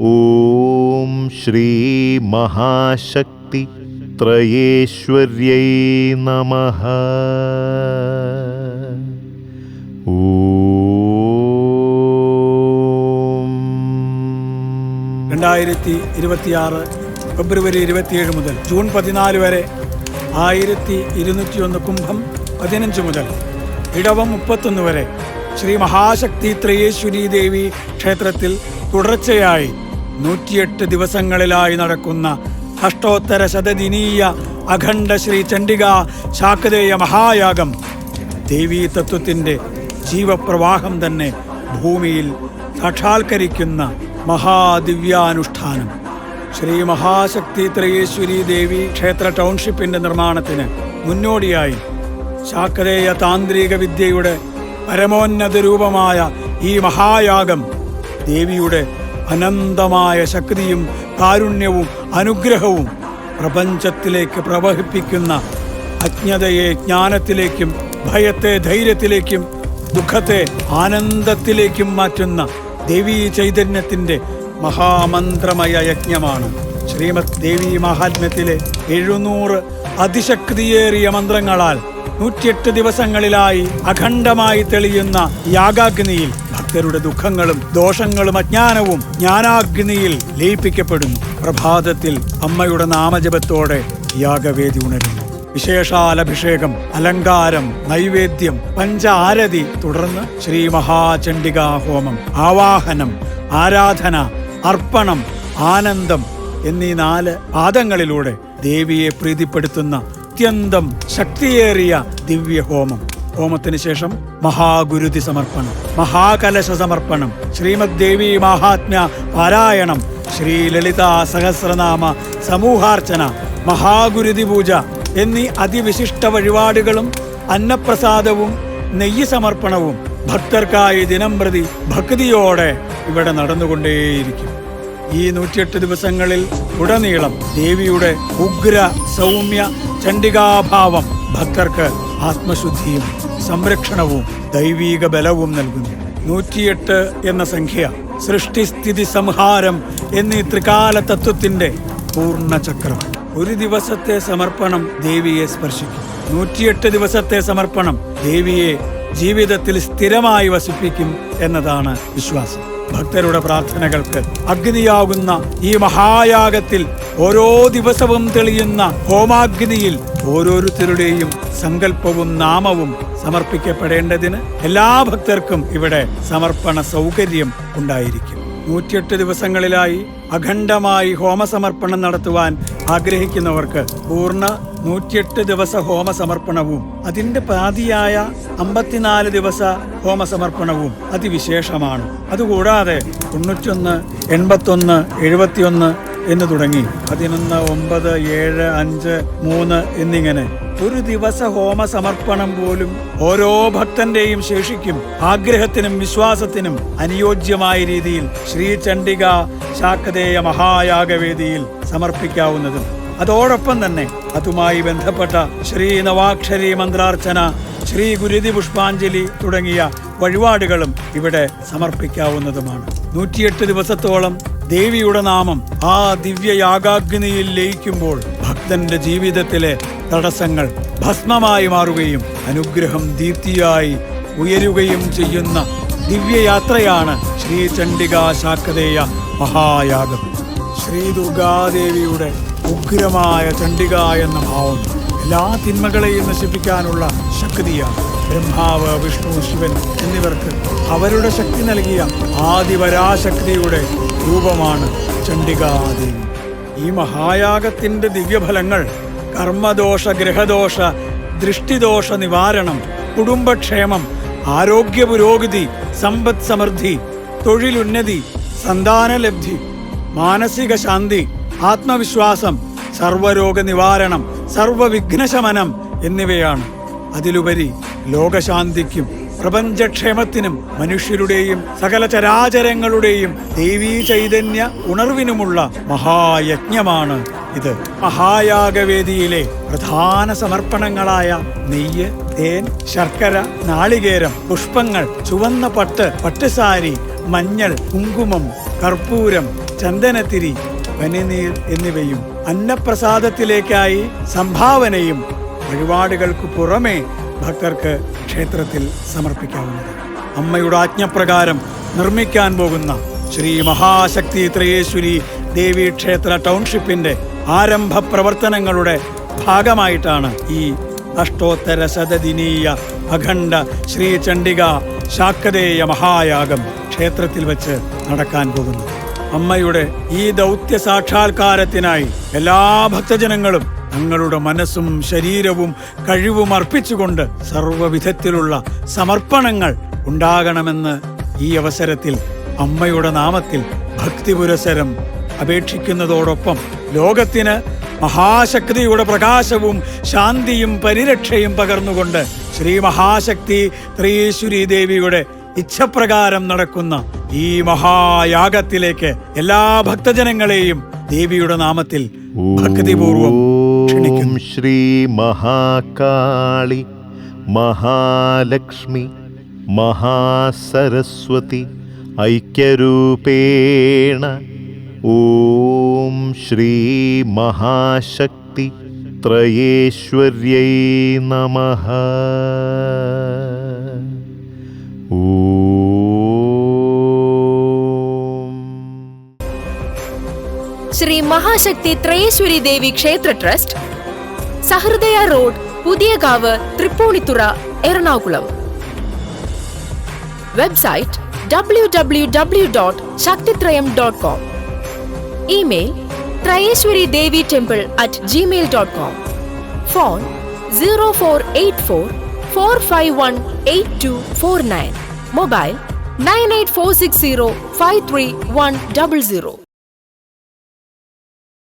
ഓം ശ്രീ മഹാശക്തി ത്രയേശ്വര്यै നമഃ. ഓം 2026 ഫെബ്രുവരി 27 മുതൽ ജൂൺ 14 വരെ 1201 കുംഭം 15 മുതൽ ഇടവം 31 വരെ ശ്രീ മഹാശക്തി ത്രയേശ്വരി ദേവി ക്ഷേത്രത്തിൽ തുടർച്ചയായി 108 ദിവസങ്ങളിലായി നടക്കുന്ന അഷ്ടോത്തര ശതദിനീയ അഖണ്ഡ ശ്രീ ചണ്ഡിക ശാക്തേയ മഹായാഗം ദേവീ തത്വത്തിൻ്റെ ജീവപ്രവാഹം തന്നെ ഭൂമിയിൽ സാക്ഷാത്കരിക്കുന്ന മഹാദിവ്യാനുഷ്ഠാനം. ശ്രീ മഹാശക്തി ത്രയേശ്വരി ദേവി ക്ഷേത്ര ടൗൺഷിപ്പിൻ്റെ നിർമ്മാണത്തിന് മുന്നോടിയായി ശാക്തേയ താന്ത്രിക വിദ്യയുടെ പരമോന്നത രൂപമായ ഈ മഹായാഗം ദേവിയുടെ അനന്തമായ ശക്തിയും കാരുണ്യവും അനുഗ്രഹവും പ്രപഞ്ചത്തിലേക്ക് പ്രവഹിപ്പിക്കുന്ന അജ്ഞതയെ ജ്ഞാനത്തിലേക്കും ഭയത്തെ ധൈര്യത്തിലേക്കും ദുഃഖത്തെ ആനന്ദത്തിലേക്കും മാറ്റുന്ന ദേവീ ചൈതന്യത്തിൻ്റെ മഹാമന്ത്രമയ യജ്ഞമാണ്. ശ്രീമദ് ദേവി മഹാത്മ്യത്തിലെ 700 അതിശക്തിയേറിയ മന്ത്രങ്ങളാൽ 108 ദിവസങ്ങളിലായി അഖണ്ഡമായി തെളിയുന്ന യാഗാഗ്നിയിൽ ഭക്തരുടെ ദുഃഖങ്ങളും ദോഷങ്ങളും അജ്ഞാനവും ജ്ഞാനാഗ്നിയിൽ ലയിപ്പിക്കപ്പെടുന്നു. പ്രഭാതത്തിൽ അമ്മയുടെ നാമജപത്തോടെ യാഗവേദി ഉണരുന്നു. വിശേഷാൽ അഭിഷേകം, അലങ്കാരം, നൈവേദ്യം, പഞ്ച ആരതി, തുടർന്ന് ശ്രീ മഹാചണ്ഡികാ ഹോമം, ആവാഹനം, ആരാധന, അർപ്പണം, ആനന്ദം എന്നീ 4 പാദങ്ങളിലൂടെ ദേവിയെ പ്രീതിപ്പെടുത്തുന്ന അത്യന്തം ശക്തിയേറിയ ദിവ്യഹോമം. ഹോമത്തിന് ശേഷം മഹാഗുരുതി സമർപ്പണം, മഹാകലശ സമർപ്പണം, ശ്രീമദ് ദേവി മഹാത്മ്യ പാരായണം, ശ്രീ ലളിതാ സഹസ്രനാമ സമൂഹാർച്ചന, മഹാഗുരുതി പൂജ എന്നീ അതിവിശിഷ്ട വഴിപാടുകളും അന്നപ്രസാദവും നെയ്യ് സമർപ്പണവും ഭക്തർക്കായി ദിനംപ്രതി ഭക്തിയോടെ ഇവിടെ നടന്നുകൊണ്ടേയിരിക്കും. ഈ 108 ദിവസങ്ങളിൽ ഉടനീളം ദേവിയുടെ ഉഗ്ര സൗമ്യ ചണ്ഡികാഭാവം ഭക്തർക്ക് ആത്മശുദ്ധിയും സംരക്ഷണവും ദൈവീക ബലവും നൽകുന്നു. 108 എന്ന സംഖ്യ സൃഷ്ടിസ്ഥിതി സംഹാരം എന്നീ ത്രികാല തത്വത്തിന്റെ പൂർണ്ണചക്രം. ഒരു ദിവസത്തെ സമർപ്പണം ദേവിയെ സ്പർശിക്കും. 108 ദിവസത്തെ സമർപ്പണം ദേവിയെ ജീവിതത്തിൽ സ്ഥിരമായി വസിപ്പിക്കും എന്നതാണ് വിശ്വാസം. ഭക്തരുടെ പ്രാർത്ഥനകൾക്ക് അഗ്നിയാകുന്ന ഈ മഹായാഗത്തിൽ ഓരോ ദിവസവും തെളിയുന്ന ഹോമാഗ്നിയിൽ ഓരോരുത്തരുടെയും സങ്കല്പവും നാമവും സമർപ്പിക്കപ്പെടേണ്ടതിന് എല്ലാ ഭക്തർക്കും ഇവിടെ സമർപ്പണ സൗകര്യം ഉണ്ടായിരിക്കും. 108 ദിവസങ്ങളിലായി അഖണ്ഡമായി ഹോമസമർപ്പണം നടത്തുവാൻ ആഗ്രഹിക്കുന്നവർക്ക് പൂർണ്ണ 108 ദിവസ ഹോമസമർപ്പണവും അതിൻ്റെ പാതിയായ 54 ദിവസ ഹോമസമർപ്പണവും അതിവിശേഷമാണ്. അതുകൂടാതെ 91, 81, 71 എന്ന് തുടങ്ങി 11, 9, 7, 5, 3 എന്നിങ്ങനെ ഒരു ദിവസ ഹോമ സമർപ്പണം പോലും ഓരോ ഭക്തന്റെയും ശേഷിക്കും ആഗ്രഹത്തിനും വിശ്വാസത്തിനും അനുയോജ്യമായ രീതിയിൽ ശ്രീ ചണ്ഡിക ശാക്തേയ മഹായാഗവേദിയിൽ സമർപ്പിക്കാവുന്നതും അതോടൊപ്പം തന്നെ അതുമായി ബന്ധപ്പെട്ട ശ്രീ നവാക്ഷരി മന്ത്രാർച്ചന, ശ്രീ ഗുരുതി പുഷ്പാഞ്ജലി തുടങ്ങിയ വഴിപാടുകളും ഇവിടെ സമർപ്പിക്കാവുന്നതുമാണ്. 108 ദിവസത്തോളം ദേവിയുടെ നാമം ആ ദിവ്യയാഗാഗ്നിയിൽ ലയിക്കുമ്പോൾ ഭക്തന്റെ ജീവിതത്തിലെ തടസ്സങ്ങൾ ഭസ്മമായി മാറുകയും അനുഗ്രഹം ദീപ്തിയായി ഉയരുകയും ചെയ്യുന്ന ദിവ്യയാത്രയാണ് ശ്രീ ചണ്ഡിക ശാക്തേയ മഹായാഗം. ശ്രീ ദുർഗാദേവിയുടെ ഉഗ്രമായ ചണ്ഡിക എന്ന ഭാവം എല്ലാ തിന്മകളെയും നശിപ്പിക്കാനുള്ള ശക്തിയാണ്. ബ്രഹ്മാവ്, വിഷ്ണു, ശിവൻ എന്നിവർക്ക് അവരുടെ ശക്തി നൽകിയ ആദിപരാശക്തിയുടെ രൂപമാണ് ചണ്ഡികാദേവി. ഈ മഹായാഗത്തിന്റെ ദിവ്യഫലങ്ങൾ കർമ്മദോഷ, ഗ്രഹദോഷ, ദൃഷ്ടിദോഷ നിവാരണം, കുടുംബക്ഷേമം, ആരോഗ്യ പുരോഗതി, സമ്പദ് സമൃദ്ധി, തൊഴിലുന്നതി, സന്താനലബ്ധി, മാനസിക ശാന്തി, ആത്മവിശ്വാസം, സർവരോഗ നിവാരണം, സർവവിഘ്നശമനം എന്നിവയാണ്. അതിലുപരി ലോകശാന്തിക്കും പ്രപഞ്ചക്ഷേമത്തിനും മനുഷ്യരുടെയും സകല ചരാചരങ്ങളുടെയും ദേവീ ചൈതന്യ ഉണർവിനുമുള്ള മഹായജ്ഞമാണ് ഇത്. മഹായാഗവേദിയിലെ പ്രധാന സമർപ്പണങ്ങളായ നെയ്യ്, തേൻ, ശർക്കര, നാളികേരം, പുഷ്പങ്ങൾ, ചുവന്ന പട്ട്, പട്ടുസാരി, മഞ്ഞൾ, കുങ്കുമം, കർപ്പൂരം, ചന്ദനത്തിരി, പനിനീർ എന്നിവയും അന്നപ്രസാദത്തിലേക്കായി സംഭാവനയും വഴിപാടുകൾക്ക് പുറമെ ഭക്തർക്ക് ക്ഷേത്രത്തിൽ സമർപ്പിക്കാവുന്നതാണ്. അമ്മയുടെ ആജ്ഞപ്രകാരം നിർമ്മിക്കാൻ പോകുന്ന ശ്രീ മഹാശക്തി ത്രയേശ്വരി ദേവി ക്ഷേത്ര ടൗൺഷിപ്പിന്റെ ആരംഭ പ്രവർത്തനങ്ങളുടെ ഭാഗമായിട്ടാണ് ഈ അഷ്ടോത്തര ശതദിനീയ അഖണ്ഡ ശ്രീ ചണ്ഡിക ശാക്തേയ മഹായാഗം ക്ഷേത്രത്തിൽ വെച്ച് നടക്കാൻ പോകുന്നത്. അമ്മയുടെ ഈ ദൗത്യ സാക്ഷാത്കാരത്തിനായി എല്ലാ ഭക്തജനങ്ങളും തങ്ങളുടെ മനസ്സും ശരീരവും കഴിവും അർപ്പിച്ചുകൊണ്ട് സർവ്വവിധത്തിലുള്ള സമർപ്പണങ്ങൾ ഉണ്ടാകണമെന്ന് ഈ അവസരത്തിൽ അമ്മയുടെ നാമത്തിൽ ഭക്തിപുരസരം അപേക്ഷിക്കുന്നതോടൊപ്പം ലോകത്തിന് മഹാശക്തിയുടെ പ്രകാശവും ശാന്തിയും പരിരക്ഷയും പകർന്നുകൊണ്ട് ശ്രീ മഹാശക്തി ത്രയേശ്വരി ദേവിയുടെ ഇച്ഛപ്രകാരം നടക്കുന്ന ഈ മഹായാഗത്തിലേക്ക് എല്ലാ ഭക്തജനങ്ങളെയും ദേവിയുടെ നാമത്തിൽ ഭക്തിപൂർവം ക്ഷണിക്കുന്നു. ശ്രീ മഹാകാളി, മഹാലക്ഷ്മി, മഹാസരസ്വതി ഐക്യരൂപേണ ഓം ശ്രീ മഹാശക്തി ത്രയേശ്വര്യൈ നമഃ. ശ്രീ മഹാശക്തി ത്രയേശ്വരി ദേവി ക്ഷേത്ര trust, Sahrudaya road, Puthiyakavu, Thrippunithura, Ernakulam. Website www.shaktitrayam.com. Email trayeshwaridevitemple@gmail.com. Phone 0484451824 mobile 9846053100.